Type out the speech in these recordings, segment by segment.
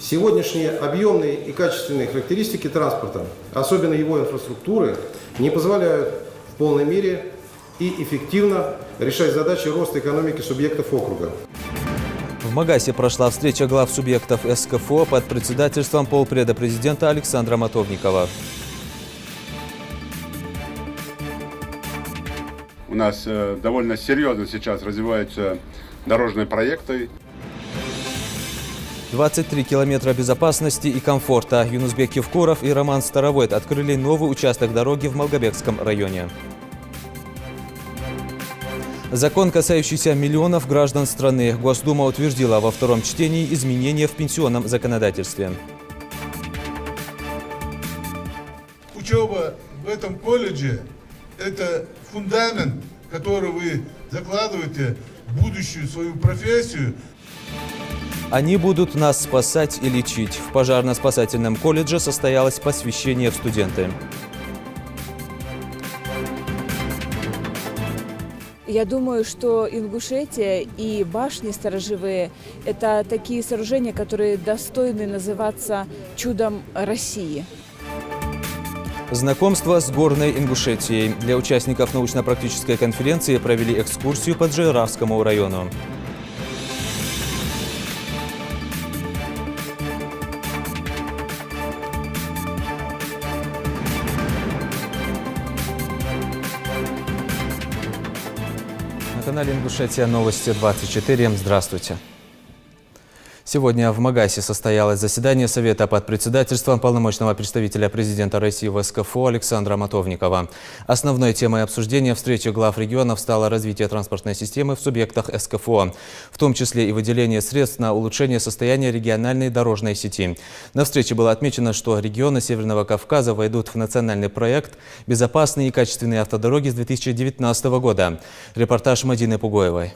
Сегодняшние объемные и качественные характеристики транспорта, особенно его инфраструктуры, не позволяют в полной мере и эффективно решать задачи роста экономики субъектов округа. В Магасе прошла встреча глав субъектов СКФО под председательством полпреда президента Александра Матовникова. У нас довольно серьезно сейчас развиваются дорожные проекты. 23 километра безопасности и комфорта. Юнусбек Кевкуров и Роман Старовойт открыли новый участок дороги в Малгобекском районе. Закон, касающийся миллионов граждан страны, Госдума утвердила во втором чтении изменения в пенсионном законодательстве. Учеба в этом колледже – это фундамент, который вы закладываете в будущую свою профессию. Они будут нас спасать и лечить. В пожарно-спасательном колледже состоялось посвящение в студенты. Я думаю, что Ингушетия и башни сторожевые – это такие сооружения, которые достойны называться чудом России. Знакомство с горной Ингушетией. Для участников научно-практической конференции провели экскурсию по Джейравскому району. На канале Ингушетия новости 24. Здравствуйте. Сегодня в Магасе состоялось заседание Совета под председательством полномочного представителя президента России в СКФО Александра Матовникова. Основной темой обсуждения встречи глав регионов стало развитие транспортной системы в субъектах СКФО, в том числе и выделение средств на улучшение состояния региональной дорожной сети. На встрече было отмечено, что регионы Северного Кавказа войдут в национальный проект «Безопасные и качественные автодороги» с 2019 года. Репортаж Мадины Пугоевой.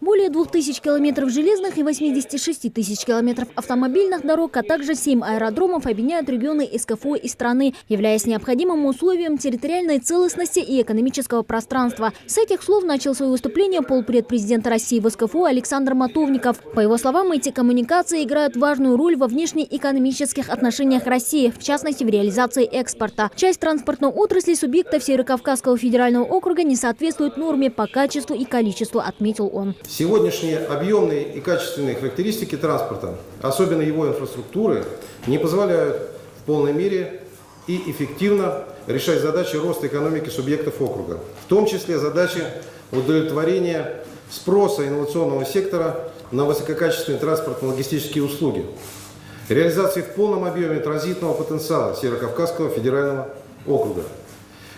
Более 2000 километров железных и 86 тысяч километров автомобильных дорог, а также 7 аэродромов объединяют регионы СКФО и страны, являясь необходимым условием территориальной целостности и экономического пространства. С этих слов начал свое выступление полпред президента России в СКФО Александр Матовников. По его словам, эти коммуникации играют важную роль во внешнеэкономических отношениях России, в частности в реализации экспорта. Часть транспортной отрасли субъектов Северокавказского федерального округа не соответствует норме по качеству и количеству, отметил он. Сегодняшние объемные и качественные характеристики транспорта, особенно его инфраструктуры, не позволяют в полной мере и эффективно решать задачи роста экономики субъектов округа, в том числе задачи удовлетворения спроса инновационного сектора на высококачественные транспортно-логистические услуги, реализации в полном объеме транзитного потенциала Северокавказского федерального округа.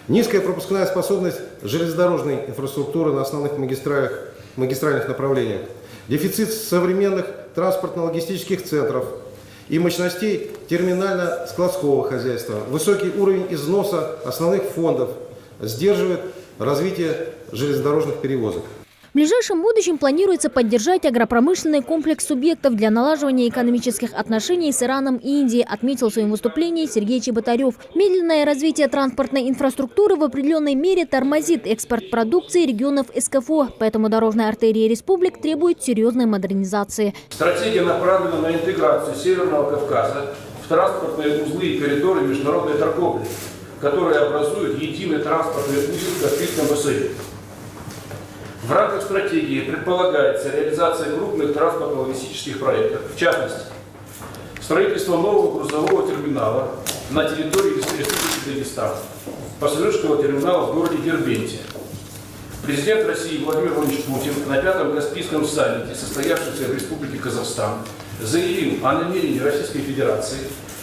Низкая пропускная способность железнодорожной инфраструктуры на основных магистральных направлениях, дефицит современных транспортно-логистических центров и мощностей терминально-складского хозяйства, высокий уровень износа основных фондов сдерживает развитие железнодорожных перевозок. В ближайшем будущем планируется поддержать агропромышленный комплекс субъектов для налаживания экономических отношений с Ираном и Индией, отметил в своем выступлении Сергей Чеботарев. Медленное развитие транспортной инфраструктуры в определенной мере тормозит экспорт продукции регионов СКФО, поэтому дорожные артерии республик требуют серьезной модернизации. Стратегия направлена на интеграцию Северного Кавказа в транспортные узлы и коридоры международной торговли, которые образуют единый транспортный узел в Каспийском бассейне. В рамках стратегии предполагается реализация крупных транспортно-логистических проектов, в частности, строительство нового грузового терминала на территории Республики Дагестан, пассажирского терминала в городе Дербенте. Президент России Владимир Владимирович Путин на 5-м Каспийском саммите, состоявшемся в Республике Казахстан, заявил о намерении Российской Федерации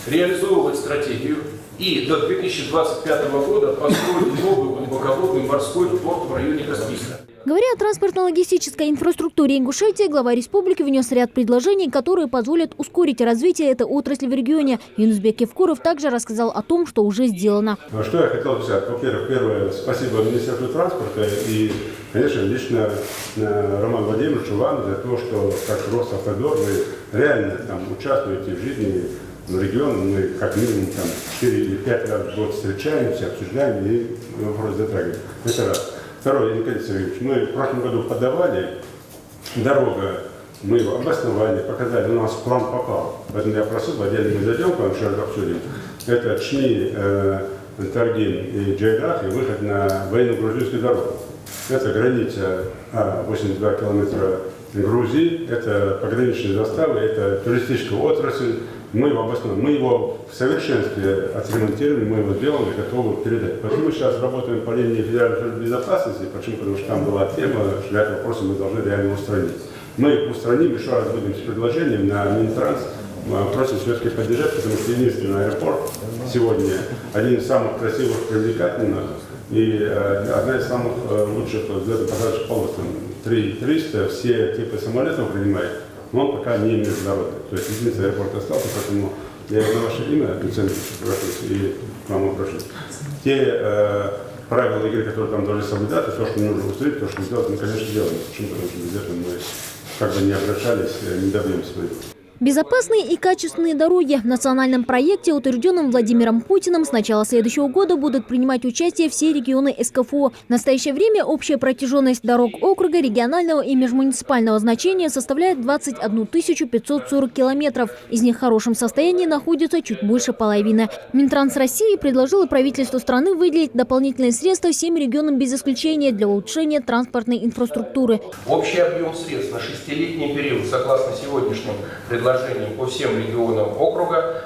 реализовывать стратегию и до 2025 года построить новый глубоководный морской порт в районе Каспийска. Говоря о транспортно-логистической инфраструктуре Ингушетии, глава республики внес ряд предложений, которые позволят ускорить развитие этой отрасли в регионе. Юнусбек Кевкуров также рассказал о том, что уже сделано. Что я хотел бы сказать? Во-первых, первое, спасибо Министерству транспорта и, конечно, лично Роману Владимировичу вам за то, что как Росавтодор вы реально там участвуете в жизни региона. Мы как минимум там 4 или 5 раз в год встречаемся, обсуждаем и вопрос затрагиваем. Это раз. Второе, Николай Сергеевич, мы в прошлом году подавали дорога мы его обосновали, показали, у нас план попал. Поэтому я прошу, в отдельно мы зайдем, потому что обсудим. Это Чни, Таргин и Джейдах, и выход на военно-грузинскую дорогу. Это граница 82 километра Грузии, это пограничные заставы, это туристическая отрасль. Мы его обосновали, мы его в совершенстве отремонтировали, мы его сделали, готовы передать. Поэтому мы сейчас работаем по линии Федеральной службы безопасности. Почему? Потому что там была тема, что этот вопрос мы должны реально устранить. Мы их устраним, еще раз будем с предложением на Минтранс. Просим все-таки поддержать, потому что единственный аэропорт сегодня один из самых красивых, привлекательных и одна из самых лучших взлетно-посадочных полос. 300, все типы самолетов принимает, но он пока не международный. То есть единственный аэропорт остался, поэтому я на ваше имя, Александр, и к вам обращусь. Те правила игры, которые там должны соблюдаться, то, что нужно устроить, то, что сделать, мы, конечно, делаем. Почему? Потому что без этого мы как бы не обращались, не добьемся своего. Безопасные и качественные дороги в национальном проекте, утвержденном Владимиром Путиным, с начала следующего года будут принимать участие все регионы СКФО. В настоящее время общая протяженность дорог округа регионального и межмуниципального значения составляет 21 540 километров. Из них в хорошем состоянии находится чуть больше половины. Минтранс России предложила правительству страны выделить дополнительные средства всем регионам без исключения для улучшения транспортной инфраструктуры. Общий объем средств на 6-летний период, согласно сегодняшним предложениям по всем регионам округа,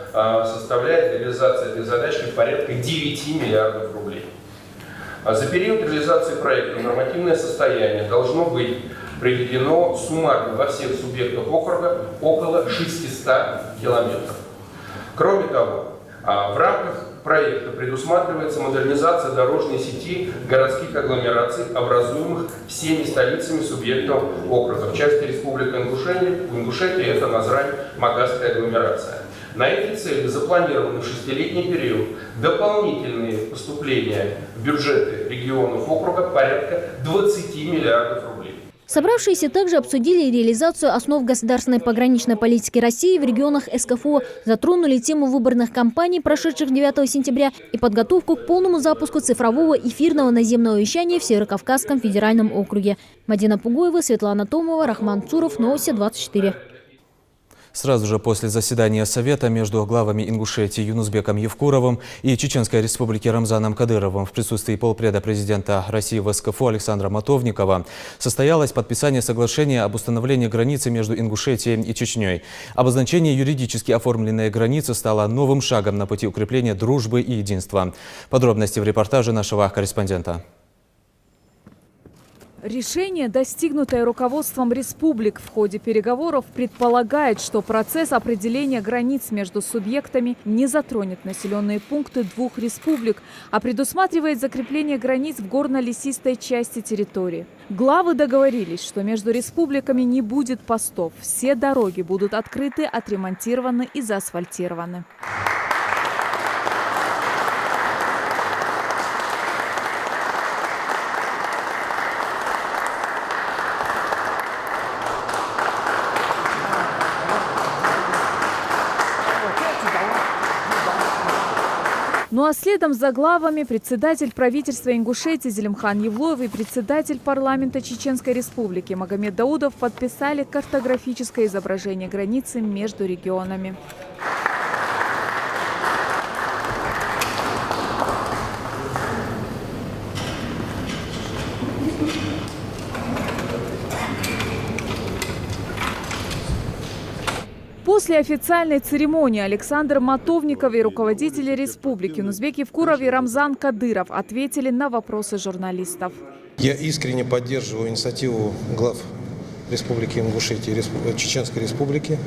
составляет реализация этой задачи порядка 9 миллиардов рублей. За период реализации проекта нормативное состояние должно быть приведено суммарно во всех субъектах округа около 600 километров. Кроме того, в рамках проекта предусматривается модернизация дорожной сети городских агломераций, образуемых всеми столицами субъектов округа. В части Республика Ингушетия это Назрань-Магасская агломерация. На эти цели запланированы в 6-летний период дополнительные поступления в бюджеты регионов округа порядка 20 миллиардов рублей. Собравшиеся также обсудили реализацию основ государственной пограничной политики России в регионах СКФО, затронули тему выборных кампаний, прошедших 9 сентября, и подготовку к полному запуску цифрового эфирного наземного вещания в Северокавказском федеральном округе. Мадина Пугоева, Светлана Томова, Рахман Цуров, Новости 24. Сразу же после заседания Совета между главами Ингушетии Юнусбеком Евкуровым и Чеченской Республики Рамзаном Кадыровым в присутствии полпреда президента России в СКФО Александра Матовникова состоялось подписание соглашения об установлении границы между Ингушетией и Чечней. Обозначение юридически оформленной границы стало новым шагом на пути укрепления дружбы и единства. Подробности в репортаже нашего корреспондента. Решение, достигнутое руководством республик в ходе переговоров, предполагает, что процесс определения границ между субъектами не затронет населенные пункты двух республик, а предусматривает закрепление границ в горно-лесистой части территории. Главы договорились, что между республиками не будет постов. Все дороги будут открыты, отремонтированы и заасфальтированы. Ну а следом за главами председатель правительства Ингушетии Зелимхан Евлоев и председатель парламента Чеченской Республики Магомед Даудов подписали картографическое изображение границы между регионами. После официальной церемонии Александр Матовников и руководители республики Юнусбек Евкуров и Рамзан Кадыров ответили на вопросы журналистов. Я искренне поддерживаю инициативу глав Республики Ингушетии и Чеченской Республики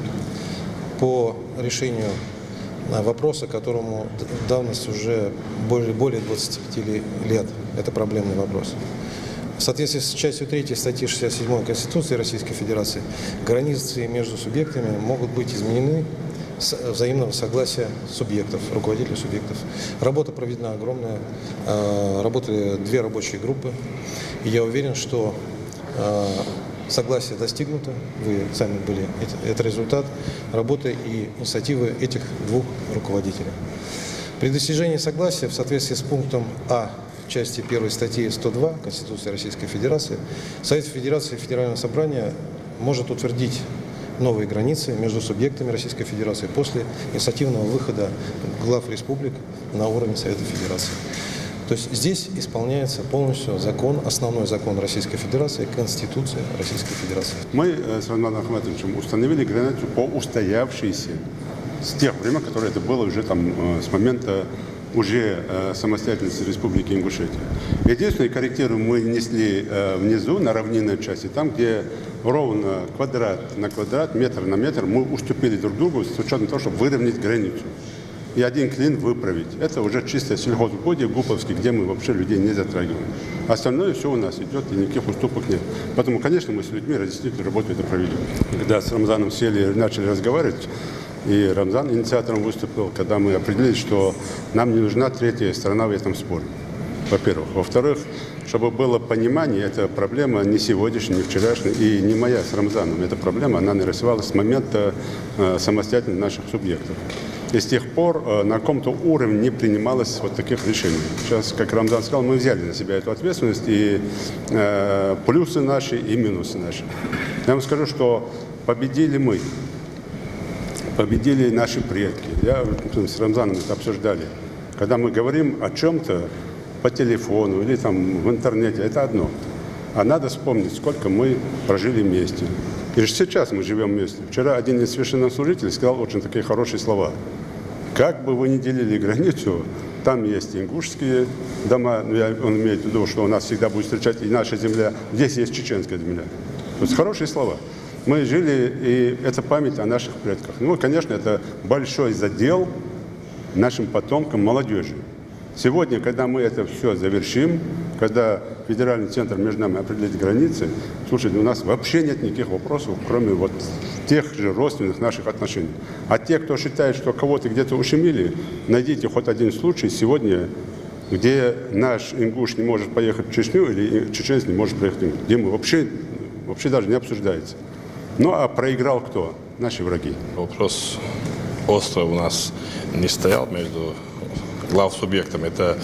по решению вопроса, которому давность уже более 25 лет. Это проблемный вопрос. В соответствии с частью 3 статьи 67 Конституции Российской Федерации границы между субъектами могут быть изменены с взаимного согласия субъектов, руководителей субъектов. Работа проведена огромная, работали 2 рабочие группы. И я уверен, что согласие достигнуто, вы сами были, это результат работы и инициативы этих 2 руководителей. При достижении согласия в соответствии с пунктом А части 1 статьи 102 Конституции Российской Федерации Совет Федерации и Федерального собрания может утвердить новые границы между субъектами Российской Федерации после инициативного выхода глав республик на уровень Совета Федерации. То есть здесь исполняется полностью закон, основной закон Российской Федерации, Конституция Российской Федерации. Мы с Романом Ахматовичем установили границу по устоявшейся с тех времен, которые это было уже там с момента уже самостоятельности Республики Ингушетия. Единственное, корректиру мы несли внизу, на равнинной части, там, где ровно квадрат на квадрат, метр на метр, мы уступили друг другу с учетом того, чтобы выровнять границу. И один клин выправить. Это уже чисто сельхозугодие Гуповский, где мы вообще людей не затрагиваем. Остальное все у нас идет, и никаких уступок нет. Поэтому, конечно, мы с людьми действительно работу это провели. Когда с Рамзаном сели и начали разговаривать, и Рамзан инициатором выступил, когда мы определили, что нам не нужна третья сторона в этом споре. Во-первых. Во-вторых, чтобы было понимание, эта проблема не сегодняшняя, не вчерашняя и не моя с Рамзаном. Эта проблема, она нарисовалась с момента самостоятельности наших субъектов. И с тех пор на каком-то уровне не принималось вот таких решений. Сейчас, как Рамзан сказал, мы взяли на себя эту ответственность, и плюсы наши, и минусы наши. Я вам скажу, что победили мы, победили наши предки. Я с Рамзаном это обсуждали. Когда мы говорим о чем-то по телефону или там в интернете, это одно. А надо вспомнить, сколько мы прожили вместе. И сейчас мы живем вместе. Вчера один из священнослужителей сказал очень такие хорошие слова. Как бы вы ни делили границу, там есть ингушские дома, он имеет в виду, что у нас всегда будет встречать и наша земля, здесь есть чеченская земля. То есть хорошие слова. Мы жили, и это память о наших предках. Ну, конечно, это большой задел нашим потомкам, молодежи. Сегодня, когда мы это все завершим, когда федеральный центр между нами определит границы, слушайте, у нас вообще нет никаких вопросов, кроме вот тех же родственных наших отношений. А те, кто считает, что кого-то где-то ущемили, найдите хоть один случай сегодня, где наш ингуш не может поехать в Чечню или чеченец не может проехать в Ингуш, где мы вообще даже не обсуждается. Ну а проиграл кто? Наши враги. Вопрос остро у нас не стоял между главсубъектами. Это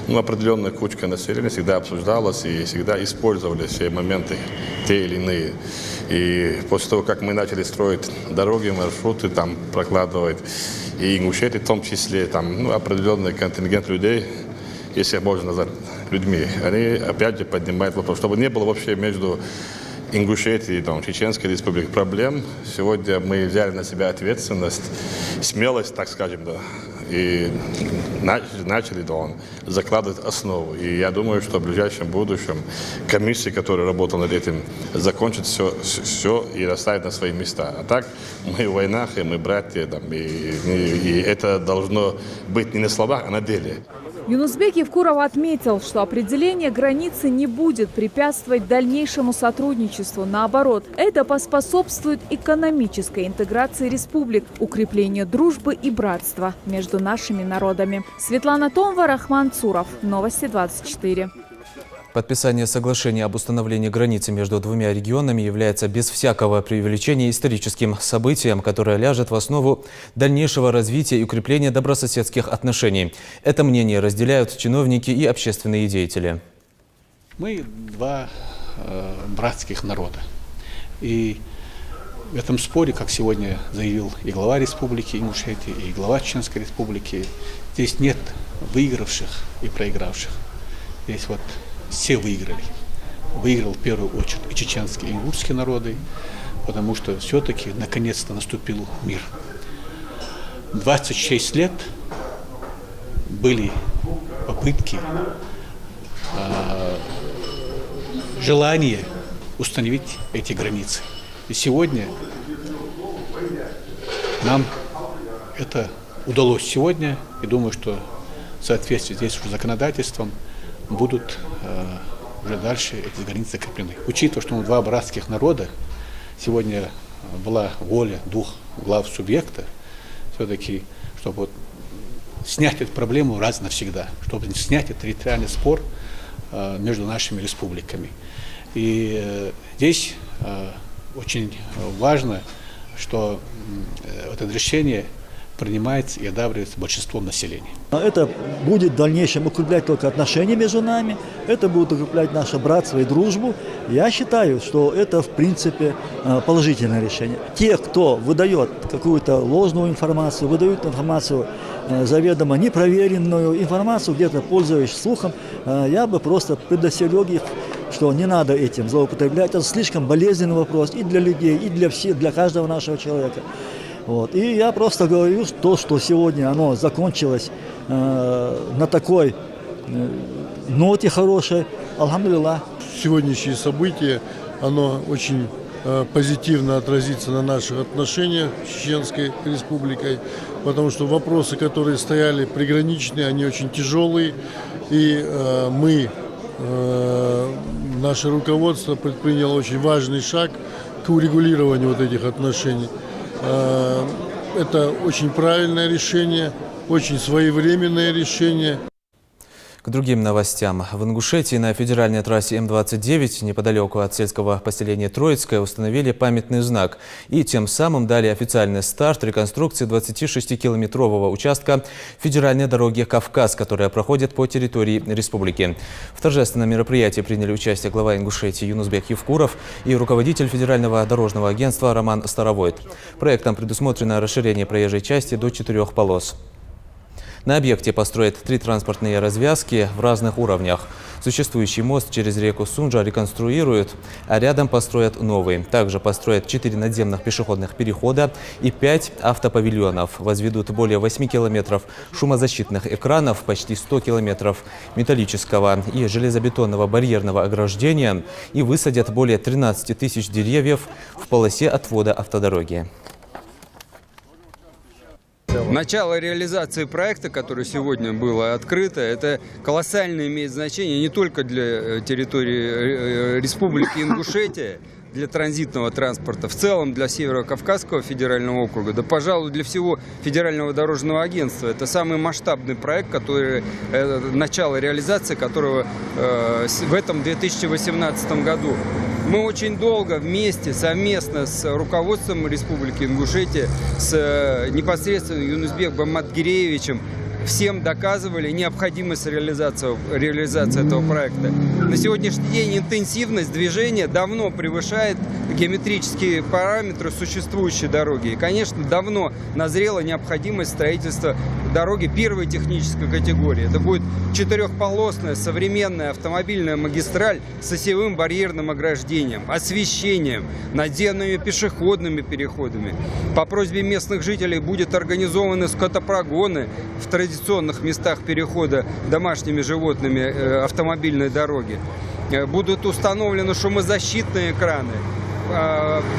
определенная кучка населения всегда обсуждалась и всегда использовали все моменты, те или иные. И после того, как мы начали строить дороги, маршруты, там прокладывать, и Ингушетии в том числе, там определенный контингент людей, если можно назвать людьми, они опять же поднимают вопрос, чтобы не было вообще между Ингушетии и Чеченской республикой проблем. Сегодня мы взяли на себя ответственность, смелость, так скажем, да, и начали закладывать основу. И я думаю, что в ближайшем будущем комиссия, которая работала над этим, закончит все и расставит на свои места. А так мы в войнах, и мы братья, и это должно быть не на словах, а на деле. Юнусбек Евкуров отметил, что определение границы не будет препятствовать дальнейшему сотрудничеству. Наоборот, это поспособствует экономической интеграции республик, укреплению дружбы и братства между нашими народами. Светлана Томова, Рахман Цуров. Новости 24. Подписание соглашения об установлении границы между двумя регионами является без всякого преувеличения историческим событием, которое ляжет в основу дальнейшего развития и укрепления добрососедских отношений. Это мнение разделяют чиновники и общественные деятели. Мы два братских народа. И в этом споре, как сегодня заявил и глава Республики Ингушетия, и глава Чеченской Республики, здесь нет выигравших и проигравших. Здесь вот все выиграли. Выиграл в первую очередь и чеченские, и ингушские народы, потому что все-таки наконец-то наступил мир. 26 лет были попытки, желание установить эти границы. И сегодня нам это удалось сегодня, и думаю, что в соответствии с действующим законодательством будут уже дальше эти границы закреплены. Учитывая, что мы два братских народа, сегодня была воля двух глав субъекта, все-таки, чтобы снять эту проблему раз навсегда, чтобы снять этот территориальный спор между нашими республиками. И здесь очень важно, что это решение принимается и одабривается большинством населения. Это будет в дальнейшем укреплять только отношения между нами, это будет укреплять наше братство и дружбу. Я считаю, что это в принципе положительное решение. Те, кто выдает какую-то ложную информацию, выдают информацию заведомо непроверенную, информацию, где-то пользуясь слухом, я бы просто предостерег их, что не надо этим злоупотреблять. Это слишком болезненный вопрос и для людей, и для всех, для каждого нашего человека. Вот. И я просто говорю, что сегодня оно закончилось на такой ноте хорошей. Алхамдулиллах. Сегодняшнее событие, оно очень позитивно отразится на наших отношениях с Чеченской Республикой, потому что вопросы, которые стояли приграничные, они очень тяжелые, и наше руководство предприняло очень важный шаг к урегулированию вот этих отношений. Это очень правильное решение, очень своевременное решение. К другим новостям. В Ингушетии на федеральной трассе М-29 неподалеку от сельского поселения Троицкое установили памятный знак и тем самым дали официальный старт реконструкции 26-километрового участка федеральной дороги «Кавказ», которая проходит по территории республики. В торжественном мероприятии приняли участие глава Ингушетии Юнусбек Евкуров и руководитель федерального дорожного агентства Роман Старовойт. Проектом предусмотрено расширение проезжей части до 4 полос. На объекте построят 3 транспортные развязки в разных уровнях. Существующий мост через реку Сунжа реконструируют, а рядом построят новый. Также построят 4 надземных пешеходных перехода и 5 автопавильонов. Возведут более 8 километров шумозащитных экранов, почти 100 километров металлического и железобетонного барьерного ограждения и высадят более 13 тысяч деревьев в полосе отвода автодороги. Начало реализации проекта, который сегодня было открыто, это колоссально имеет значение не только для территории Республики Ингушетия, для транзитного транспорта, в целом для Северо-Кавказского федерального округа, да, пожалуй, для всего Федерального дорожного агентства. Это самый масштабный проект, начало реализации которого в этом 2018 году. Мы очень долго вместе, совместно с руководством Республики Ингушетия, с непосредственно Юнусбеком Матгиреевичем, всем доказывали необходимость реализации этого проекта. На сегодняшний день интенсивность движения давно превышает геометрические параметры существующей дороги. И, конечно, давно назрела необходимость строительства дороги первой технической категории. Это будет 4-полосная современная автомобильная магистраль с осевым барьерным ограждением, освещением, надземными пешеходными переходами. По просьбе местных жителей будет организованы скотопрогоны в традиционных местах перехода домашними животными автомобильной дороги. Будут установлены шумозащитные экраны.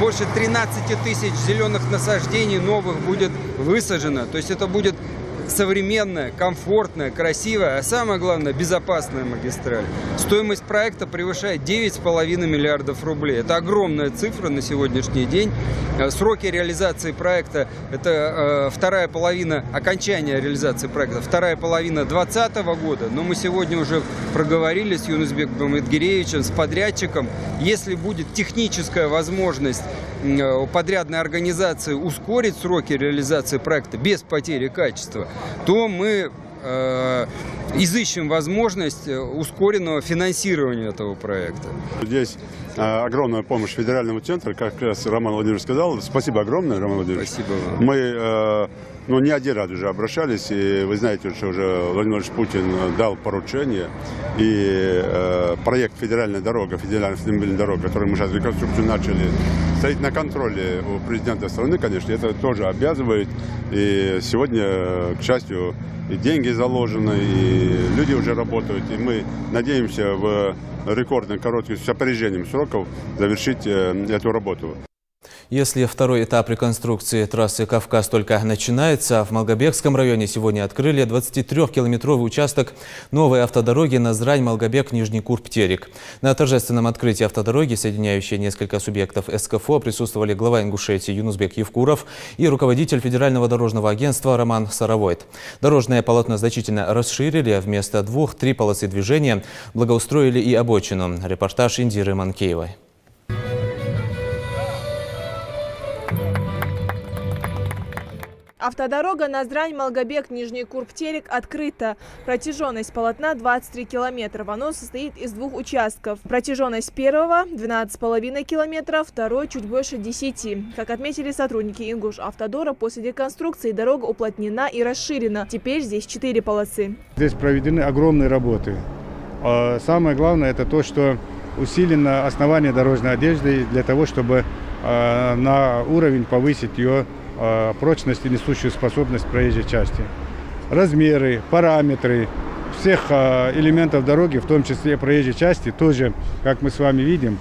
Больше 13 тысяч зеленых насаждений новых будет высажено. То есть это будет современная, комфортная, красивая, а самое главное, безопасная магистраль. Стоимость проекта превышает 9,5 миллиардов рублей. Это огромная цифра на сегодняшний день. Сроки реализации проекта – это вторая половина, окончания реализации проекта, вторая половина 2020 года. Но мы сегодня уже проговорили с Юнусбеком Матгиреевичем, с подрядчиком. Если будет техническая возможность у подрядной организации ускорить сроки реализации проекта без потери качества, то мы изыщем возможность ускоренного финансирования этого проекта. Здесь огромная помощь федеральному центру, как раз Роман Владимирович сказал. Спасибо огромное, Роман Владимирович. Спасибо вам. Мы не один раз уже обращались, и вы знаете, что уже Владимир Владимирович Путин дал поручение, и проект «Федеральная дорога», федеральная автомобильная дорога, который мы сейчас реконструкцию начали, стоит на контроле у президента страны, конечно, это тоже обязывает. И сегодня, к счастью, и деньги заложены, и люди уже работают, и мы надеемся в рекордно коротких, с опережением сроков завершить эту работу. Если второй этап реконструкции трассы «Кавказ» только начинается, в Малгобекском районе сегодня открыли 23-километровый участок новой автодороги Назрань-Малгобек-Нижний Курб-Терек. На торжественном открытии автодороги, соединяющей несколько субъектов СКФО, присутствовали глава Ингушетии Юнусбек Евкуров и руководитель Федерального дорожного агентства Роман Старовойт. Дорожное полотно значительно расширили, вместо 2-3 полосы движения благоустроили и обочину. Репортаж Индиры Манкеевой. Автодорога Назрань-Малгобек, Нижний Курб-Терек открыта. Протяженность полотна 23 километров. Оно состоит из двух участков. Протяженность первого 12,5 километров, второй чуть больше 10. Как отметили сотрудники Ингушавтодора, после реконструкции дорога уплотнена и расширена. Теперь здесь 4 полосы. Здесь проведены огромные работы. Самое главное это то, что усилено основание дорожной одежды для того, чтобы на уровень повысить ее прочность и несущую способность проезжей части. Размеры, параметры всех элементов дороги, в том числе проезжей части, тоже, как мы с вами видим,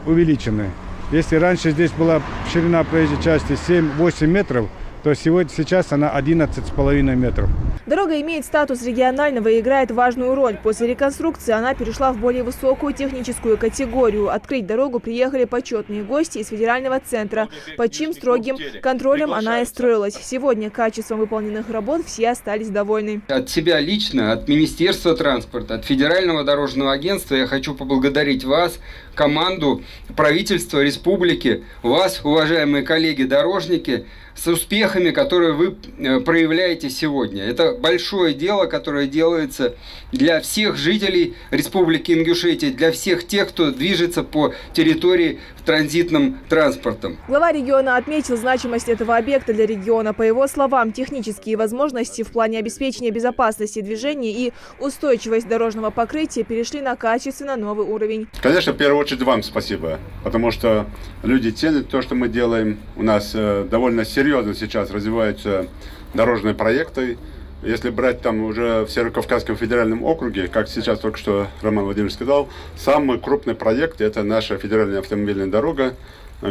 увеличены. Если раньше здесь была ширина проезжей части 7-8 метров, то сейчас она 11,5 метров. Дорога имеет статус регионального и играет важную роль. После реконструкции она перешла в более высокую техническую категорию. Открыть дорогу приехали почетные гости из федерального центра, под чьим строгим контролем она и строилась. Сегодня качеством выполненных работ все остались довольны. От себя лично, от Министерства транспорта, от Федерального дорожного агентства я хочу поблагодарить вас, команду, правительство республики, вас, уважаемые коллеги-дорожники, с успехами, которые вы проявляете сегодня. Это большое дело, которое делается для всех жителей Республики Ингушетия, для всех тех, кто движется по территории транзитным транспортом. Глава региона отметил значимость этого объекта для региона. По его словам, технические возможности в плане обеспечения безопасности движения и устойчивость дорожного покрытия перешли на качественно новый уровень. Конечно, в первую очередь вам спасибо, потому что люди ценят то, что мы делаем. У нас довольно серьезно сейчас развиваются дорожные проекты. Если брать там уже в Северо-Кавказском федеральном округе, как сейчас только что Роман Владимирович сказал, самый крупный проект – это наша федеральная автомобильная дорога,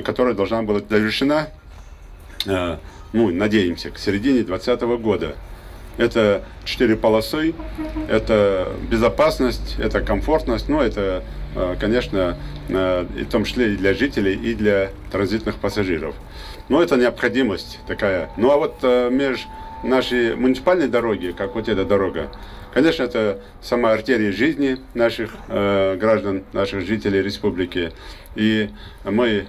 которая должна была быть завершена, надеемся, к середине 2020 года. Это 4 полосы, это безопасность, это комфортность, это, конечно, и в том числе и для жителей, и для транзитных пассажиров. Но это необходимость такая. Ну а вот между нашей муниципальной дороги, как вот эта дорога, конечно, это сама артерия жизни наших граждан, наших жителей республики. И мы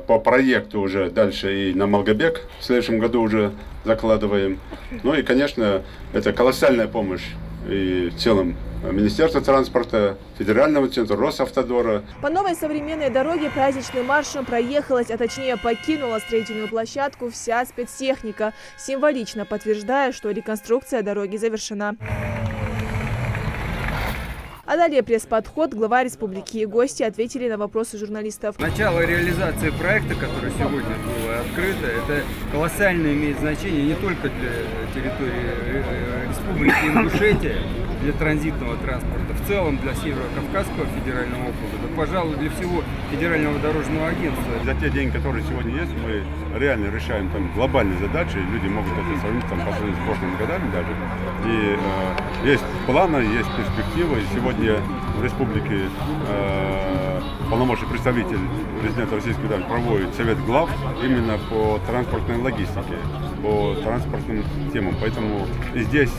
по проекту уже дальше и на Малгобек в следующем году уже закладываем. Ну и, конечно, это колоссальная помощь и в целом Министерства транспорта, Федерального центра, Росавтодора. По новой современной дороге праздничным маршем проехалась, а точнее покинула строительную площадку вся спецтехника, символично подтверждая, что реконструкция дороги завершена. А далее пресс-подход. Глава республики и гости ответили на вопросы журналистов. Начало реализации проекта, который сегодня было открыто, это колоссально имеет значение не только для территории Республики Ингушетия, для транзитного транспорта, в целом для Северо-Кавказского федерального округа, да, пожалуй, для всего Федерального дорожного агентства. За те деньги, которые сегодня есть, мы реально решаем там глобальные задачи, люди могут это сравнить там, по сравнению с прошлыми годами даже. И есть планы, есть перспективы. И сегодня в республике полномочный представитель президента Российской Федерации проводит совет глав именно по транспортной логистике, по транспортным темам. Поэтому и здесь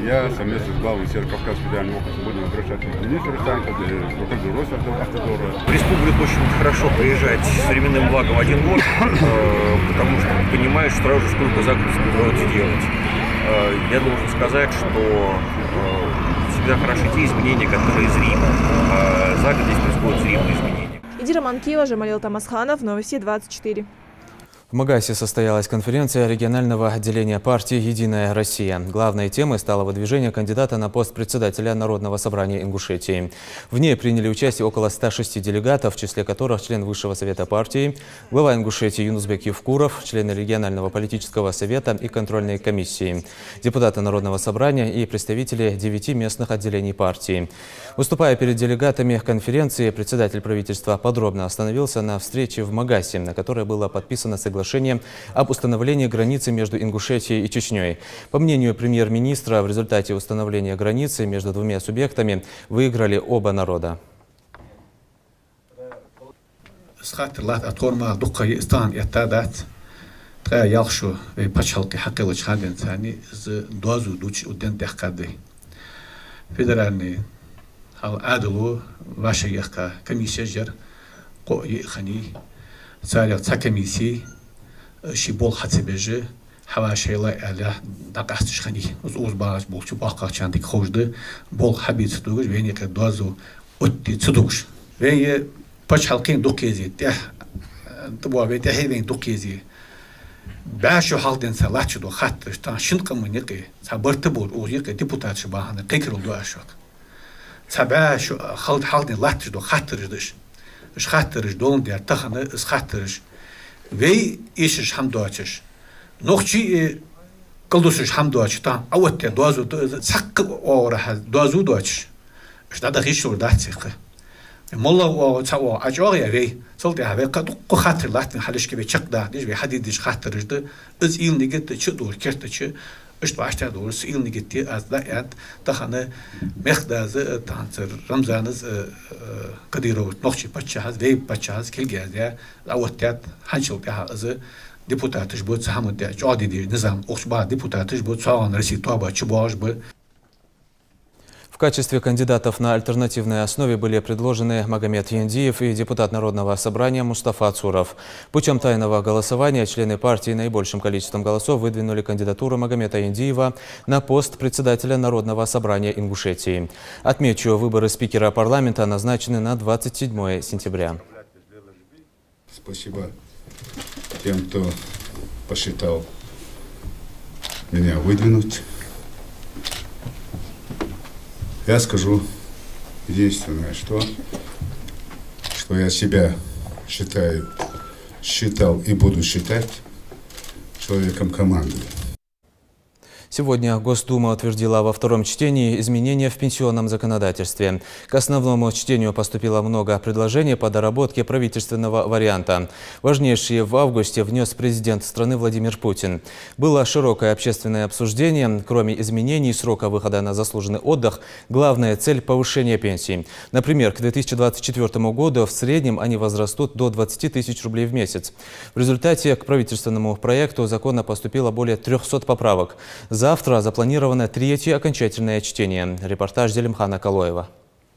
я совместно с главой Северо-Кавказского федерального округа будем обращаться к министру транспорта, к руководителю Росавтодора. В республику очень хорошо приезжать с временным благом один год, потому что понимаешь сразу же, сколько загрузок удается делать. Я должен сказать, что всегда хороши те изменения, которые зримы. За год здесь происходят зримые изменения. Идира Манкиева, Жамалил Тамасханов, Новости 24. В Магасе состоялась конференция регионального отделения партии «Единая Россия». Главной темой стало выдвижение кандидата на пост председателя Народного собрания Ингушетии. В ней приняли участие около 106 делегатов, в числе которых член Высшего совета партии, глава Ингушетии Юнусбек Евкуров, члены регионального политического совета и контрольной комиссии, депутаты Народного собрания и представители 9 местных отделений партии. Выступая перед делегатами конференции, председатель правительства подробно остановился на встрече в Магасе, на которой было подписано соглашение об установлении границы между Ингушетией и Чечней. По мнению премьер-министра, в результате установления границы между двумя субъектами выиграли оба народа. Федеральный адру ваша яхка комиссия жер ко ехани царя ца комиссии шибол хацебеже حواشيلا على دقاستش خني أوز باش بوش باقة شاندك خوجده بول حبيت صدوقش بيني كدوازو أدي صدوقش بين باش حلقين دوكيزي تاه تبوا بيت هيدين دوكيزي باشو حالدين سلاتش دو خاطر تان شنقة منيقي صبرت بول أوزيق ديبوتات شباهنا قيكرو دو أشوك صباشو حالدين لاتش دو خاطرش إش خاطرش دون دير تخنه إس خاطرش وي إيشش حمدواتش نوخشي قلدوسش حمدواتش تان أوت دوازو سق أورها دوازو دواتش إش نادا غيشور داتسيقه مولا وتسوى أجواء وي صلت هذا قد خاطر لاتن حلش كبي شق ده ديش بحديدش خاطرش ده إز إيل نيجت تشدور كرتش إش بعشت دور سئيل نيجتي از لا تخنه مخداز تانسر رمزانز قديرو نوخشي بتشهز وي بتشهز كل جازيا أوتيات حنشل ده از депутатыш будет самый жадиди низам охшба депутатыш будет сауан России туаба чубаш бы. В качестве кандидатов на альтернативной основе были предложены Магомед Яндиев и депутат Народного собрания Мустафа Цуров. Путем тайного голосования члены партии наибольшим количеством голосов выдвинули кандидатуру Магомеда Яндиева на пост председателя Народного собрания Ингушетии. Отмечу, выборы спикера парламента назначены на 27 сентября. Спасибо тем, кто посчитал меня выдвинуть. Я скажу единственное, что я себя считал и буду считать человеком команды. Сегодня Госдума утвердила во втором чтении изменения в пенсионном законодательстве. К основному чтению поступило много предложений по доработке правительственного варианта. Важнейшие в августе внес президент страны Владимир Путин. Было широкое общественное обсуждение. Кроме изменений срока выхода на заслуженный отдых, главная цель – повышение пенсий. Например, к 2024 году в среднем они возрастут до 20 тысяч рублей в месяц. В результате к правительственному проекту закона поступило более 300 поправок. Завтра запланировано третье окончательное чтение. Репортаж Зелимхана Калоева.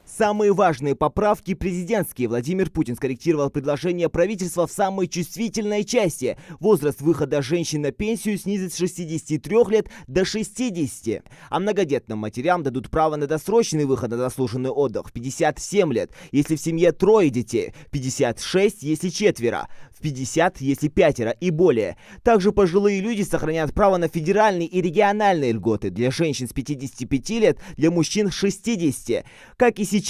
Самые важные поправки президентские. Владимир Путин скорректировал предложение правительства в самой чувствительной части. Возраст выхода женщин на пенсию снизит с 63 лет до 60. А многодетным матерям дадут право на досрочный выход на заслуженный отдых в 57 лет, если в семье 3 детей, в 56, если 4, в 50, если 5 и более. Также пожилые люди сохранят право на федеральные и региональные льготы для женщин с 55 лет, для мужчин 60. Как и сейчас.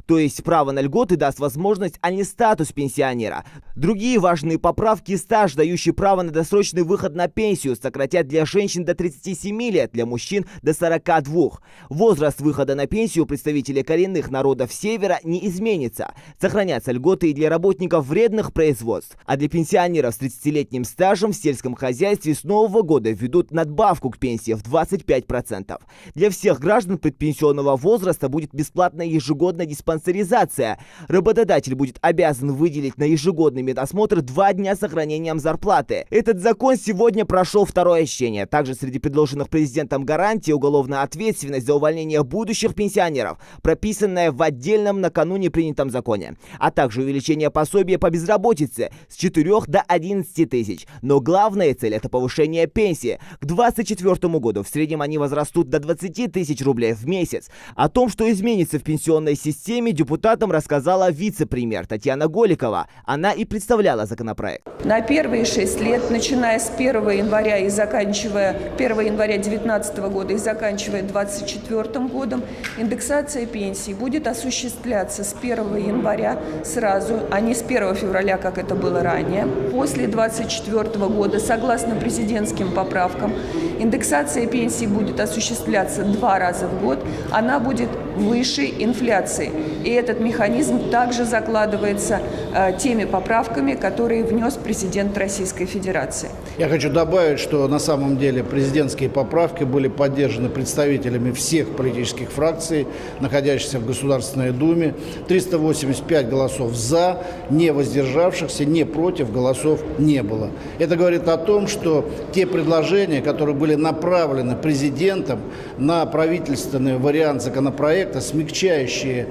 То есть право на льготы даст возможность, а не статус пенсионера. Другие важные поправки: стаж, дающий право на досрочный выход на пенсию, сократят для женщин до 37 лет, для мужчин до 42. Возраст выхода на пенсию представителей коренных народов Севера не изменится. Сохранятся льготы и для работников вредных производств. А для пенсионеров с 30-летним стажем в сельском хозяйстве с нового года введут надбавку к пенсии в 25%. Для всех граждан предпенсионного возраста будет бесплатная ежегодная диспансеризация. Работодатель будет обязан выделить на ежегодный медосмотр 2 дня с сохранением зарплаты. Этот закон сегодня прошел второе чтение. Также среди предложенных президентом гарантий уголовная ответственность за увольнение будущих пенсионеров, прописанная в отдельном накануне принятом законе, а также увеличение пособия по безработице с 4 до 11 тысяч. Но главная цель – это повышение пенсии. К 2024 году в среднем они возрастут до 20 тысяч рублей в месяц. О том, что изменится в пенсионной системе, депутатам рассказала вице-премьер Татьяна Голикова. Она и представляла законопроект. На первые 6 лет, начиная с 1 января и заканчивая 1 января 2019 года и заканчивая 2024 годом, индексация пенсий будет осуществляться с 1 января сразу, а не с 1 февраля, как это было ранее. После 2024 года, согласно президентским поправкам, индексация пенсий будет осуществляться 2 раза в год. Она будет выше инфляции. И этот механизм также закладывается теми поправками, которые внес президент Российской Федерации. Я хочу добавить, что на самом деле президентские поправки были поддержаны представителями всех политических фракций, находящихся в Государственной Думе. 385 голосов «за», не воздержавшихся, не против голосов не было. Это говорит о том, что те предложения, которые были направлены президентом на правительственный вариант законопроекта, смягчающие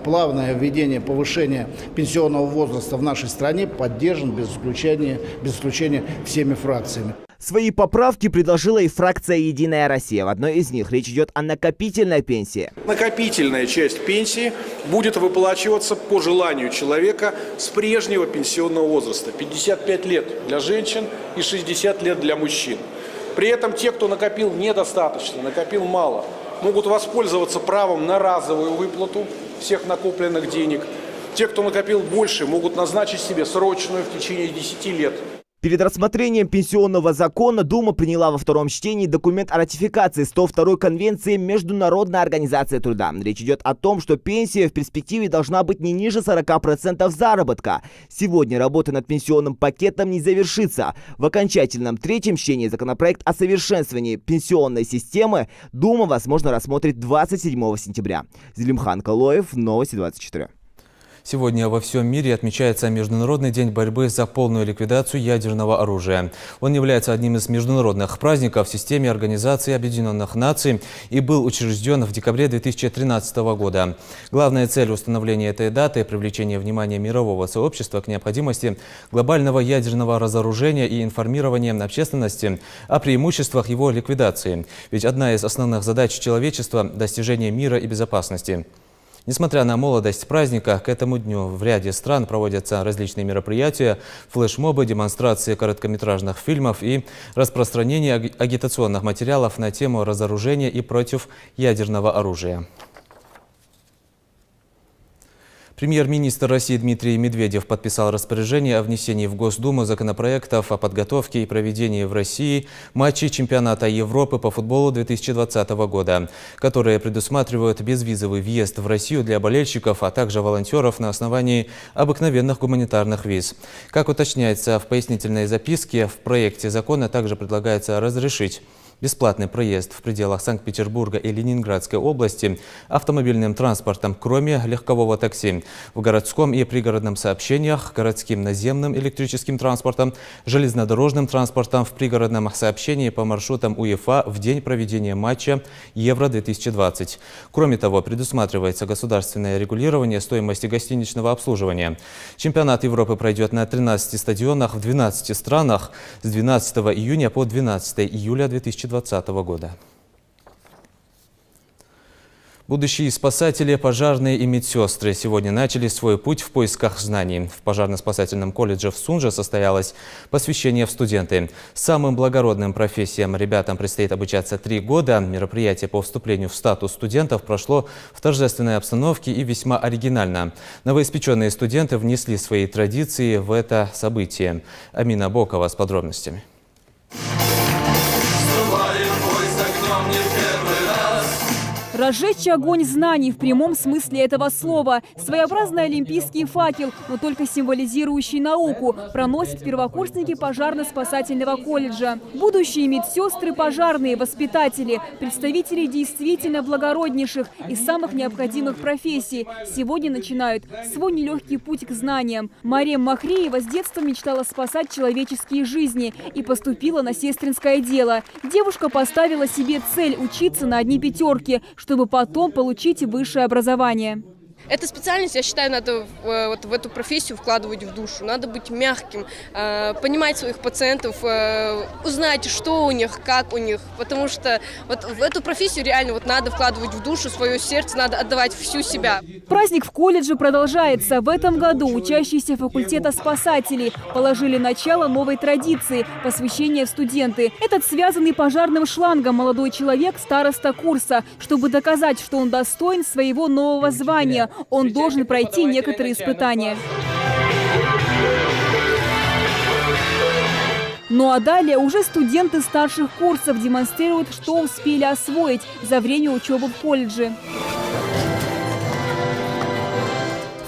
плавное введение повышения пенсионного возраста в нашей стране, поддержан без исключения всеми фракциями. Свои поправки предложила и фракция «Единая Россия». В одной из них речь идет о накопительной пенсии. Накопительная часть пенсии будет выплачиваться по желанию человека с прежнего пенсионного возраста. 55 лет для женщин и 60 лет для мужчин. При этом те, кто накопил недостаточно, накопил мало, могут воспользоваться правом на разовую выплату всех накопленных денег. Те, кто накопил больше, могут назначить себе срочную в течение 10 лет. Перед рассмотрением пенсионного закона Дума приняла во втором чтении документ о ратификации 102-й конвенции Международной организации труда. Речь идет о том, что пенсия в перспективе должна быть не ниже 40% заработка. Сегодня работа над пенсионным пакетом не завершится. В окончательном третьем чтении законопроект о совершенствовании пенсионной системы Дума, возможно, рассмотрит 27 сентября. Зелимхан Калоев, Новости 24. Сегодня во всем мире отмечается Международный день борьбы за полную ликвидацию ядерного оружия. Он является одним из международных праздников в системе Организации Объединенных Наций и был учрежден в декабре 2013 года. Главная цель установления этой даты – привлечение внимания мирового сообщества к необходимости глобального ядерного разоружения и информирования общественности о преимуществах его ликвидации. Ведь одна из основных задач человечества – достижение мира и безопасности. Несмотря на молодость праздника, к этому дню в ряде стран проводятся различные мероприятия, флешмобы, демонстрации короткометражных фильмов и распространение агитационных материалов на тему разоружения и против ядерного оружия. Премьер-министр России Дмитрий Медведев подписал распоряжение о внесении в Госдуму законопроектов о подготовке и проведении в России матчей чемпионата Европы по футболу 2020 года, которые предусматривают безвизовый въезд в Россию для болельщиков, а также волонтеров на основании обыкновенных гуманитарных виз. Как уточняется в пояснительной записке, в проекте закона также предлагается разрешить бесплатный проезд в пределах Санкт-Петербурга и Ленинградской области автомобильным транспортом, кроме легкового такси, в городском и пригородном сообщениях, городским наземным электрическим транспортом, железнодорожным транспортом в пригородном сообщении по маршрутам УЕФА в день проведения матча Евро-2020. Кроме того, предусматривается государственное регулирование стоимости гостиничного обслуживания. Чемпионат Европы пройдет на 13 стадионах в 12 странах с 12 июня по 12 июля 2020 года. Будущие спасатели, пожарные и медсестры сегодня начали свой путь в поисках знаний. В пожарно-спасательном колледже в Сунже состоялось посвящение в студенты. Самым благородным профессиям ребятам предстоит обучаться 3 года. Мероприятие по вступлению в статус студентов прошло в торжественной обстановке и весьма оригинально. Новоиспеченные студенты внесли свои традиции в это событие. Амина Бокова с подробностями. Разжечь огонь знаний в прямом смысле этого слова. Своеобразный олимпийский факел, но только символизирующий науку, проносят первокурсники пожарно-спасательного колледжа. Будущие медсестры, пожарные, воспитатели, представители действительно благороднейших и самых необходимых профессий сегодня начинают свой нелегкий путь к знаниям. Мария Махреева с детства мечтала спасать человеческие жизни и поступила на сестринское дело. Девушка поставила себе цель учиться на одни пятерки, чтобы потом получить высшее образование. Эту специальность, я считаю, надо вот в эту профессию вкладывать в душу. Надо быть мягким, понимать своих пациентов, узнать, что у них, как у них. Потому что вот в эту профессию реально вот надо вкладывать в душу, свое сердце, надо отдавать всю себя. Праздник в колледже продолжается. В этом году учащиеся факультета спасателей положили начало новой традиции – посвящения в студенты. Этот связанный пожарным шлангом молодой человек – староста курса. Чтобы доказать, что он достоин своего нового звания, он должен пройти некоторые испытания. Ну а далее уже студенты старших курсов демонстрируют, что успели освоить за время учебы в колледже.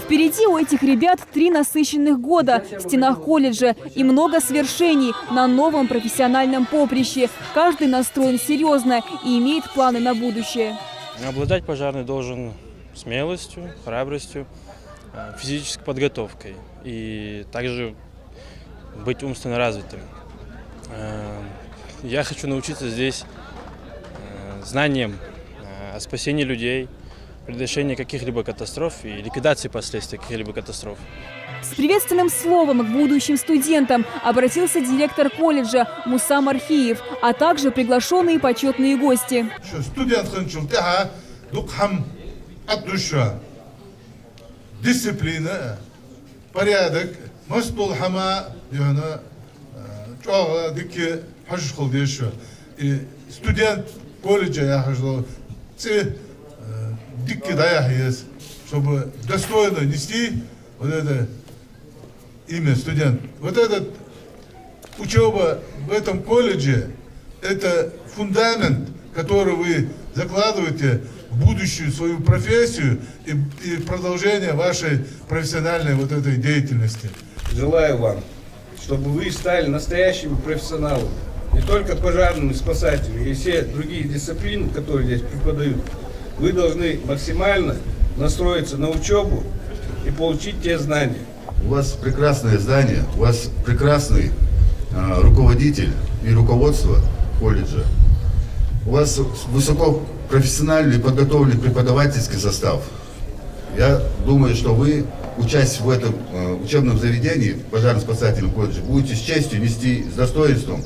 Впереди у этих ребят 3 насыщенных года в стенах колледжа и много свершений на новом профессиональном поприще. Каждый настроен серьезно и имеет планы на будущее. Обладать пожарный должен смелостью, храбростью, физической подготовкой и также быть умственно развитым. Я хочу научиться здесь знаниям о спасении людей, предотвращения каких-либо катастроф и ликвидации последствий каких-либо катастроф. С приветственным словом к будущим студентам обратился директор колледжа Муса Мархиев, а также приглашенные почетные гости. Дисциплина, порядок, студент колледжа я хочу, чтобы достойно нести вот это имя студент. Вот эта учеба в этом колледже – это фундамент, который вы закладываете в будущую свою профессию и продолжение вашей профессиональной вот этой деятельности. Желаю вам, чтобы вы стали настоящими профессионалами, не только пожарными, спасателями и все другие дисциплины, которые здесь преподают. Вы должны максимально настроиться на учебу и получить те знания. У вас прекрасное здание, у вас прекрасный руководитель и руководство колледжа. У вас высокопрофессиональный подготовленный преподавательский состав. Я думаю, что вы, учась в этом учебном заведении, пожарно-спасательном колледже, будете с честью нести, с достоинством.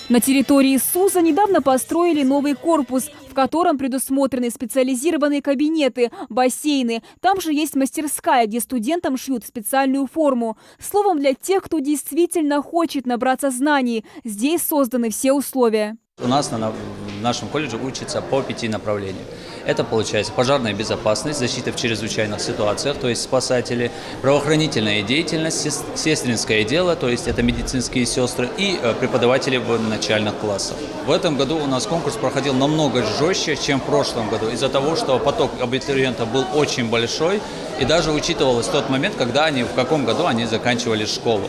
На территории СУЗа недавно построили новый корпус, в котором предусмотрены специализированные кабинеты, бассейны. Там же есть мастерская, где студентам шьют специальную форму. Словом, для тех, кто действительно хочет набраться знаний, здесь созданы все условия. У нас в нашем колледже учатся по 5 направлениям. Это получается пожарная безопасность, защита в чрезвычайных ситуациях, то есть спасатели, правоохранительная деятельность, сестринское дело, то есть это медицинские сестры и преподаватели в начальных классах. В этом году у нас конкурс проходил намного жестче, чем в прошлом году, из-за того, что поток абитуриентов был очень большой и даже учитывалось тот момент, когда в каком году они заканчивали школу.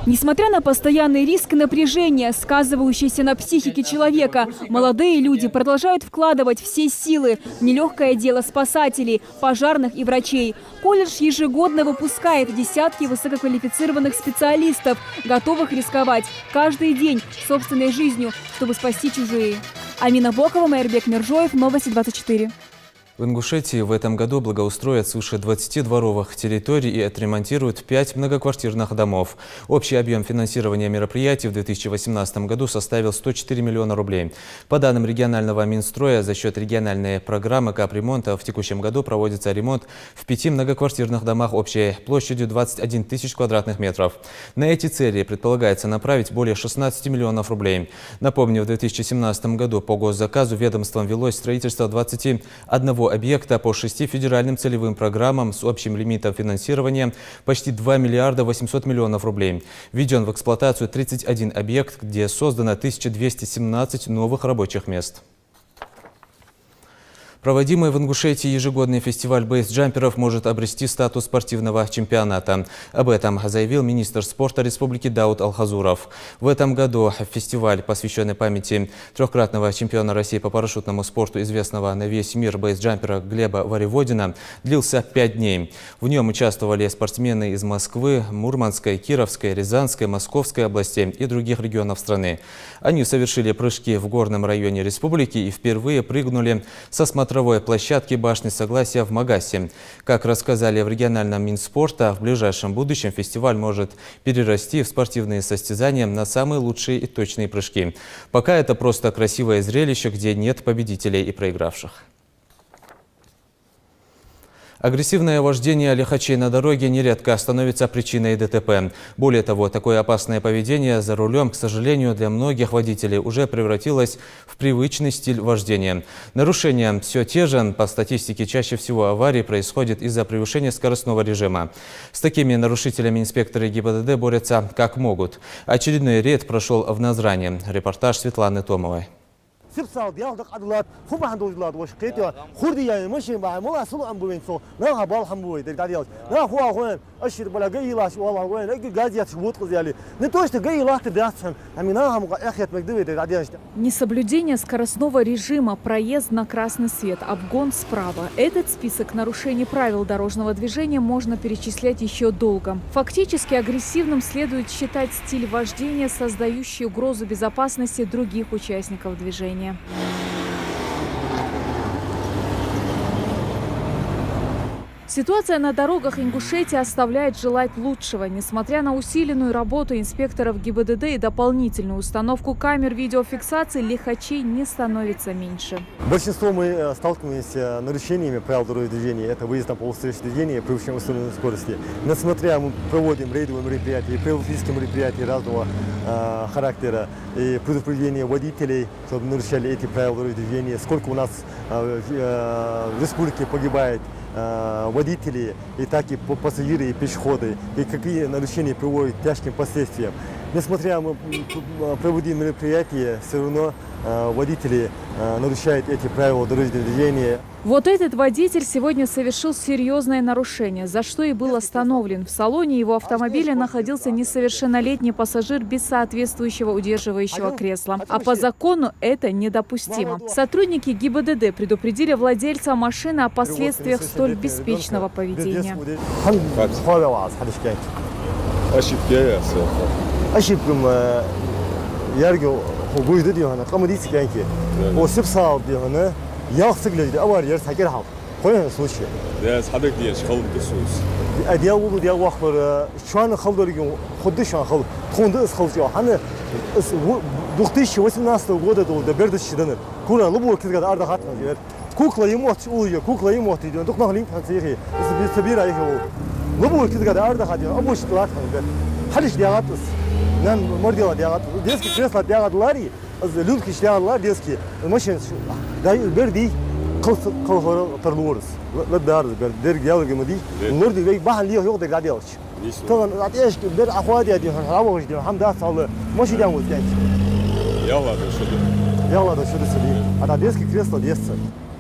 Несмотря на постоянный риск и напряжение, сказывающиеся на психике человека, молодые люди продолжают вкладывать все силы в нелегкое дело спасателей, пожарных и врачей. Колледж ежегодно выпускает десятки высококвалифицированных специалистов, готовых рисковать каждый день собственной жизнью, чтобы спасти чужие. Амина Бокова, Майрбек Миржоев, Новости 24. В Ингушетии в этом году благоустроят свыше 20 дворовых территорий и отремонтируют 5 многоквартирных домов. Общий объем финансирования мероприятий в 2018 году составил 104 миллиона рублей. По данным регионального Минстроя, за счет региональной программы капремонта в текущем году проводится ремонт в 5 многоквартирных домах общей площадью 21 тысяч квадратных метров. На эти цели предполагается направить более 16 миллионов рублей. Напомню, в 2017 году по госзаказу ведомством велось строительство 21 объекта по 6 федеральным целевым программам с общим лимитом финансирования почти 2 миллиарда 800 миллионов рублей. Введен в эксплуатацию 31 объект, где создано 1217 новых рабочих мест. Проводимый в Ингушетии ежегодный фестиваль бейсджамперов может обрести статус спортивного чемпионата. Об этом заявил министр спорта республики Дауд Алхазуров. В этом году фестиваль, посвященный памяти трехкратного чемпиона России по парашютному спорту, известного на весь мир бейсджампера Глеба Вариводина, длился 5 дней. В нем участвовали спортсмены из Москвы, Мурманской, Кировской, Рязанской, Московской областей и других регионов страны. Они совершили прыжки в горном районе республики и впервые прыгнули со смотровой площадки башни Согласия в Магасе. Как рассказали в региональном Минспорта, в ближайшем будущем фестиваль может перерасти в спортивные состязания на самые лучшие и точные прыжки. Пока это просто красивое зрелище, где нет победителей и проигравших. Агрессивное вождение лихачей на дороге нередко становится причиной ДТП. Более того, такое опасное поведение за рулем, к сожалению, для многих водителей уже превратилось в привычный стиль вождения. Нарушения все те же. По статистике, чаще всего аварии происходят из-за превышения скоростного режима. С такими нарушителями инспекторы ГИБДД борются как могут. Очередной рейд прошел в Назране. Репортаж Светланы Томовой. Несоблюдение скоростного режима, проезд на красный свет, обгон справа. Этот список нарушений правил дорожного движения можно перечислять еще долго. Фактически агрессивным следует считать стиль вождения, создающий угрозу безопасности других участников движения. Ситуация на дорогах Ингушетии оставляет желать лучшего. Несмотря на усиленную работу инспекторов ГИБДД и дополнительную установку камер видеофиксации, лихачей не становится меньше. Большинство мы сталкиваемся с нарушениями правил дорожного движения. Это выезд на полустречное движение, превышение установленной скорости. Несмотря мы проводим рейдовые мероприятия, профилактические мероприятия разного характера и предупреждение водителей, чтобы нарушали эти правила дорожного движения. Сколько у нас в республике погибает водители, и так и пассажиры, и пешеходы, и какие нарушения приводят к тяжким последствиям. Несмотря мы проводим мероприятия, все равно водители нарушают эти правила дорожного движения. Вот этот водитель сегодня совершил серьезное нарушение, за что и был остановлен. В салоне его автомобиля находился несовершеннолетний пассажир без соответствующего удерживающего кресла. А по закону это недопустимо. Сотрудники ГИБДД предупредили владельца машины о последствиях столь беспечного поведения.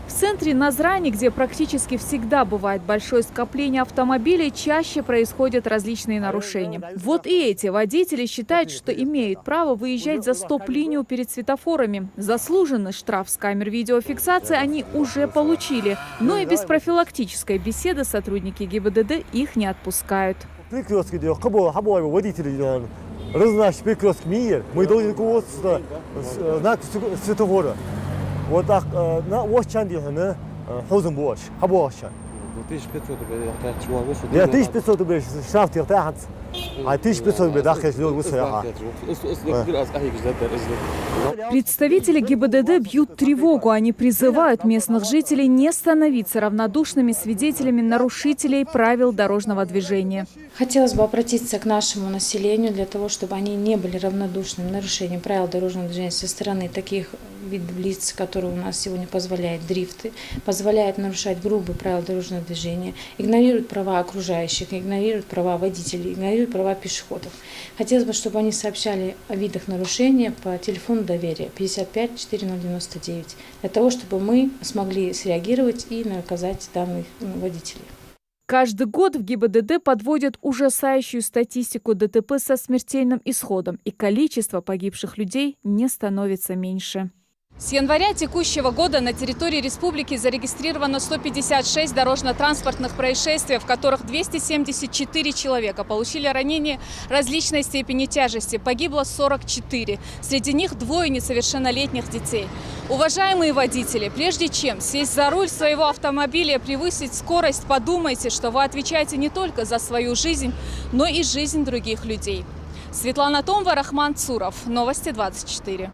В центре Назрани, где практически всегда бывает большое скопление автомобилей, чаще происходят различные нарушения. Вот и эти водители считают, что имеют право выезжать за стоп-линию перед светофорами. Заслуженный штраф с камер видеофиксации они уже получили. Но и без профилактической беседы сотрудники ГИБДД их не отпускают. Разнообразить перекресток мир, мы должны руководствоваться знак светофора. Вот так на Ощандихане Хозенбош, Хабоша. 1500 рублей штраф тиртахат, а 1500 рублей дахеш лёг. Представители ГИБДД бьют тревогу. Они призывают местных жителей не становиться равнодушными свидетелями нарушителей правил дорожного движения. Хотелось бы обратиться к нашему населению для того, чтобы они не были равнодушными нарушением правил дорожного движения со стороны таких видов лиц, которые у нас сегодня позволяют дрифты, позволяют нарушать грубые правила дорожного движения, игнорируют права окружающих, игнорируют права водителей, игнорируют права пешеходов. Хотелось бы, чтобы они сообщали о видах нарушения по телефону доверия 55 4099, для того, чтобы мы смогли среагировать и наказать данных водителей. Каждый год в ГИБДД подводят ужасающую статистику ДТП со смертельным исходом, и количество погибших людей не становится меньше. С января текущего года на территории республики зарегистрировано 156 дорожно-транспортных происшествий, в которых 274 человека получили ранения различной степени тяжести. Погибло 44. Среди них 2 несовершеннолетних детей. Уважаемые водители, прежде чем сесть за руль своего автомобиля и превысить скорость, подумайте, что вы отвечаете не только за свою жизнь, но и жизнь других людей. Светлана Томова, Рахман Цуров. Новости 24.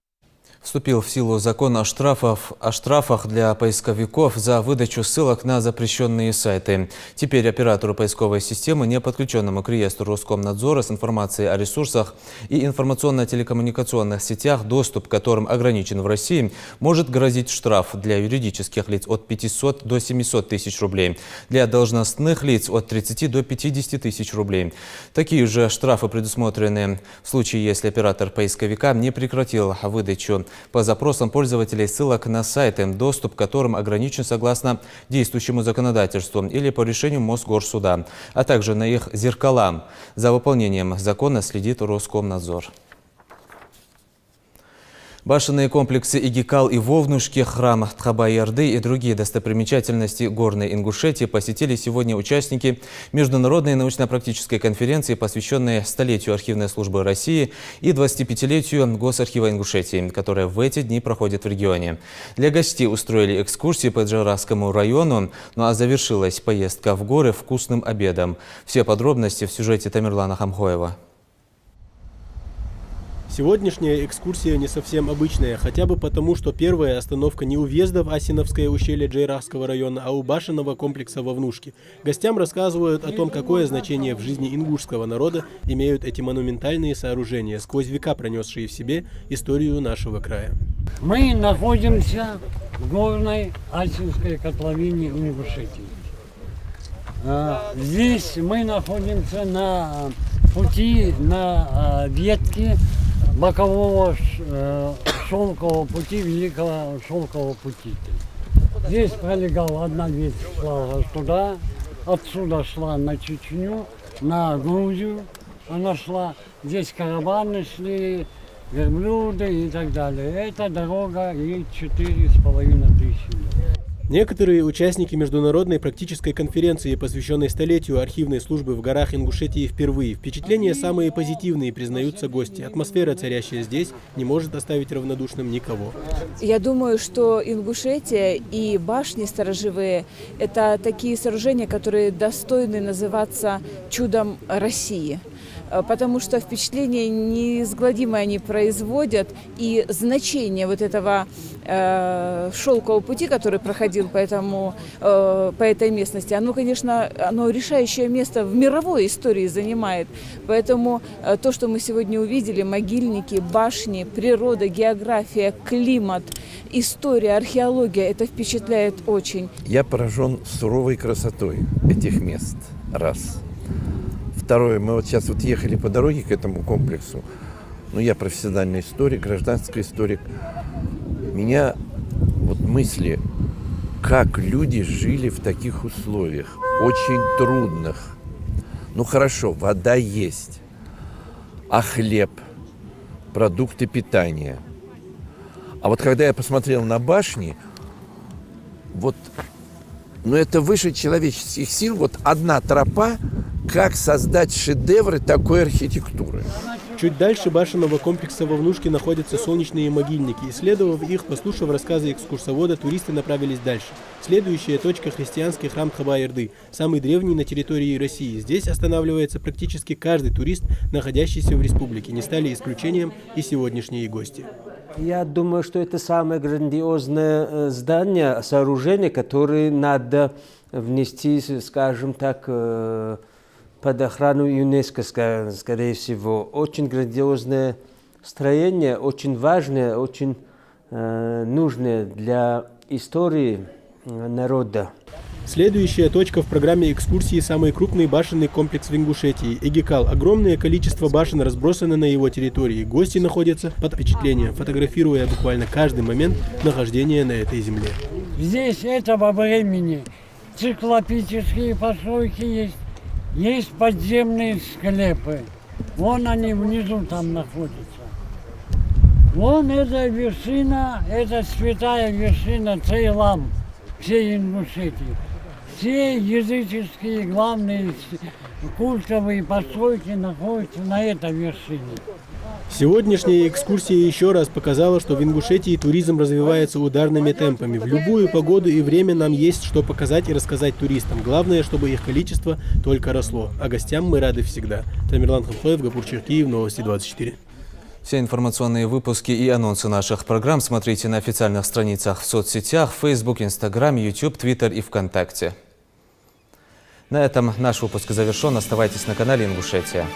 Вступил в силу закон о штрафах для поисковиков за выдачу ссылок на запрещенные сайты. Теперь оператору поисковой системы, не подключенному к реестру Роскомнадзора с информацией о ресурсах и информационно-телекоммуникационных сетях, доступ к которым ограничен в России, может грозить штраф для юридических лиц от 500 до 700 тысяч рублей, для должностных лиц от 30 до 50 тысяч рублей. Такие же штрафы предусмотрены в случае, если оператор поисковика не прекратил выдачу по запросам пользователей ссылок на сайты, доступ к которым ограничен согласно действующему законодательству или по решению Мосгорсуда, а также на их зеркала. За выполнением закона следит Роскомнадзор. Башенные комплексы Игикал и Вовнушки, храм Тхабай-Ярды и другие достопримечательности горной Ингушетии посетили сегодня участники международной научно-практической конференции, посвященной столетию архивной службы России и 25-летию Госархива Ингушетии, которая в эти дни проходит в регионе. Для гостей устроили экскурсии по Джарасскому району, ну а завершилась поездка в горы вкусным обедом. Все подробности в сюжете Тамерлана Хамхоева. Сегодняшняя экскурсия не совсем обычная, хотя бы потому, что первая остановка не у въезда в Асиновское ущелье Джейрахского района, а у башенного комплекса Вовнушки. Гостям рассказывают о том, какое значение в жизни ингушского народа имеют эти монументальные сооружения, сквозь века пронесшие в себе историю нашего края. Мы находимся в горной Асинской котловине Ингушетии. Здесь мы находимся на пути, на ветке бокового шелкового пути, великого шелкового пути. Здесь пролегала одна ветвь, шла туда, отсюда шла на Чечню, на Грузию она шла. Здесь караваны шли, верблюды и так далее. Эта дорога ей 4,5 тысячи лет. Некоторые участники международной практической конференции, посвященной столетию архивной службы в горах Ингушетии, впервые. Впечатления самые позитивные, признаются гости. Атмосфера, царящая здесь, не может оставить равнодушным никого. Я думаю, что Ингушетия и башни сторожевые – это такие сооружения, которые достойны называться чудом России. Потому что впечатление неизгладимое они производят, и значение вот этого шелкового пути, который проходил по этой местности, оно, конечно, решающее место в мировой истории занимает. Поэтому то, что мы сегодня увидели, могильники, башни, природа, география, климат, история, археология, это впечатляет очень. Я поражен суровой красотой этих мест, раз. Второе, мы вот сейчас ехали по дороге к этому комплексу, но я профессиональный историк, гражданский историк. Меня вот мысли, как люди жили в таких условиях, очень трудных. Ну хорошо, вода есть, а хлеб, продукты питания. А вот когда я посмотрел на башни, вот, ну это выше человеческих сил, вот одна тропа, как создать шедевры такой архитектуры. Чуть дальше башенного комплекса Вовнушки находятся солнечные могильники. Исследовав их, послушав рассказы экскурсовода, туристы направились дальше. Следующая точка – христианский храм Тхабай-Ярды, самый древний на территории России. Здесь останавливается практически каждый турист, находящийся в республике. Не стали исключением и сегодняшние гости. Я думаю, что это самое грандиозное здание, сооружение, которое надо внести, скажем так, под охрану ЮНЕСКО, скорее всего. Очень грандиозное строение, очень важное, очень нужное для истории народа. Следующая точка в программе экскурсии – самый крупный башенный комплекс в Ингушетии – Игикал. Огромное количество башен разбросано на его территории. Гости находятся под впечатлением, фотографируя буквально каждый момент нахождения на этой земле. Здесь этого времени циклопические постройки есть подземные склепы. Вон они внизу там находятся. Вон эта вершина, это святая вершина Цейлам всей Ингушетии. Все языческие главные культовые постройки находятся на этой вершине. Сегодняшняя экскурсия еще раз показала, что в Ингушетии туризм развивается ударными темпами. В любую погоду и время нам есть что показать и рассказать туристам. Главное, чтобы их количество только росло. А гостям мы рады всегда. Тамерлан Хамхоев, Гапур Черкиев, Новости 24. Все информационные выпуски и анонсы наших программ смотрите на официальных страницах в соцсетях, Facebook, Instagram, YouTube, Twitter и ВКонтакте. На этом наш выпуск завершен. Оставайтесь на канале Ингушетия.